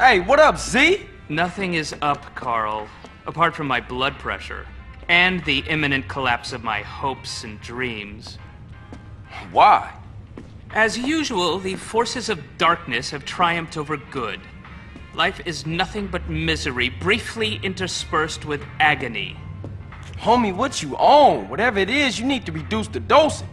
Hey, what up, Z? Nothing is up, Carl, apart from my blood pressure and the imminent collapse of my hopes and dreams. Why? As usual, the forces of darkness have triumphed over good. Life is nothing but misery, briefly interspersed with agony. Homie, what you on? Whatever it is, you need to reduce the dosage.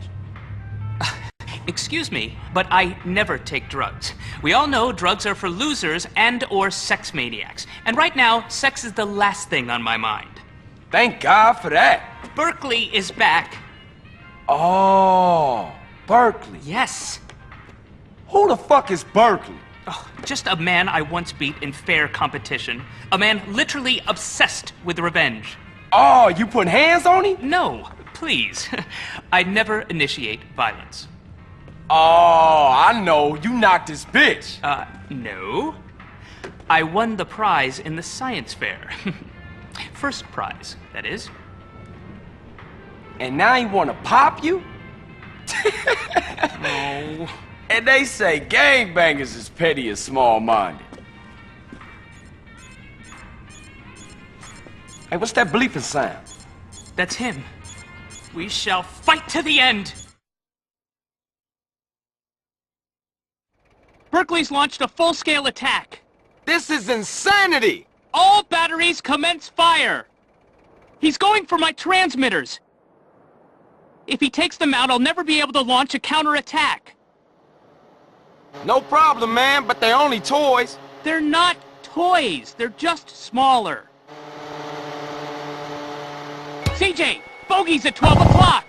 Excuse me, but I never take drugs. We all know drugs are for losers and/or sex maniacs. And right now, sex is the last thing on my mind. Thank God for that. Berkeley is back. Oh, Berkeley. Yes. Who the fuck is Berkeley? Oh, just a man I once beat in fair competition. A man literally obsessed with revenge. Oh, you putting hands on him? No, please. I never initiate violence. Oh, I know. You knocked this bitch. No. I won the prize in the science fair. First prize, that is. And now he wanna pop you? No. And they say gangbangers is petty and small-minded. Hey, what's that bleeping sound? That's him. We shall fight to the end! Berkeley's launched a full-scale attack. This is insanity! All batteries commence fire! He's going for my transmitters. If he takes them out, I'll never be able to launch a counterattack. No problem, man, but they're only toys. They're not toys. They're just smaller. CJ, bogey's at 12 o'clock.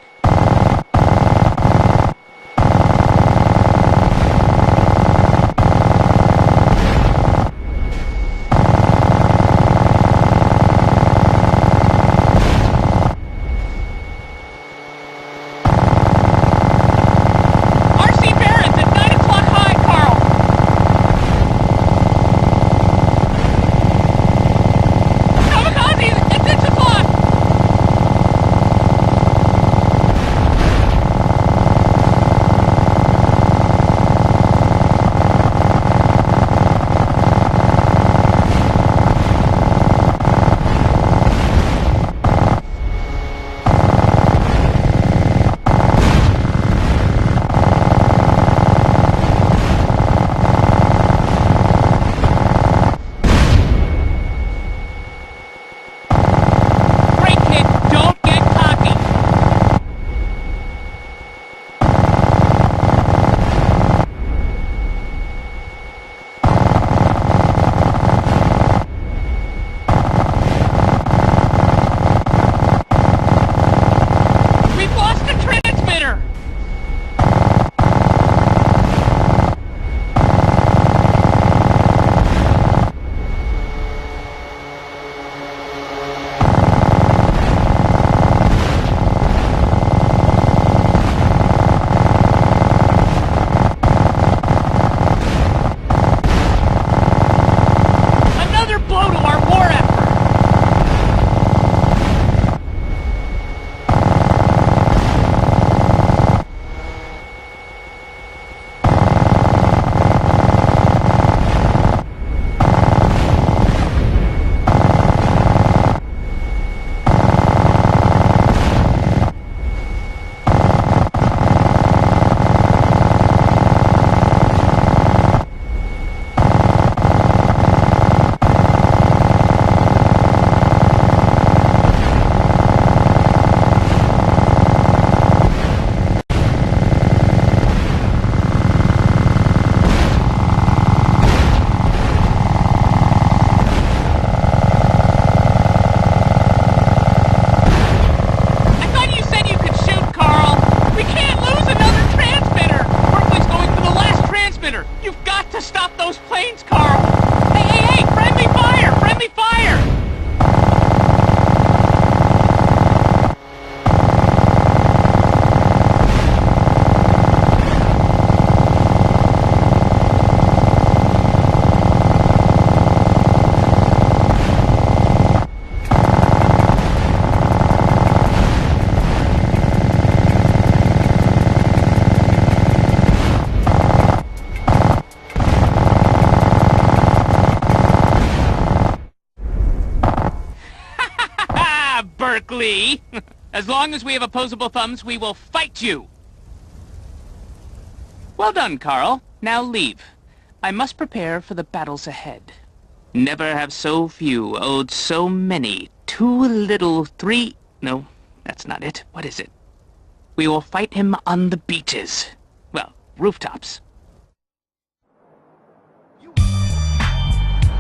Berkeley! As long as we have opposable thumbs, we will fight you! Well done, Carl. Now leave. I must prepare for the battles ahead. Never have so few owed so many. Too little, three... No, that's not it. What is it? We will fight him on the beaches. Well, rooftops.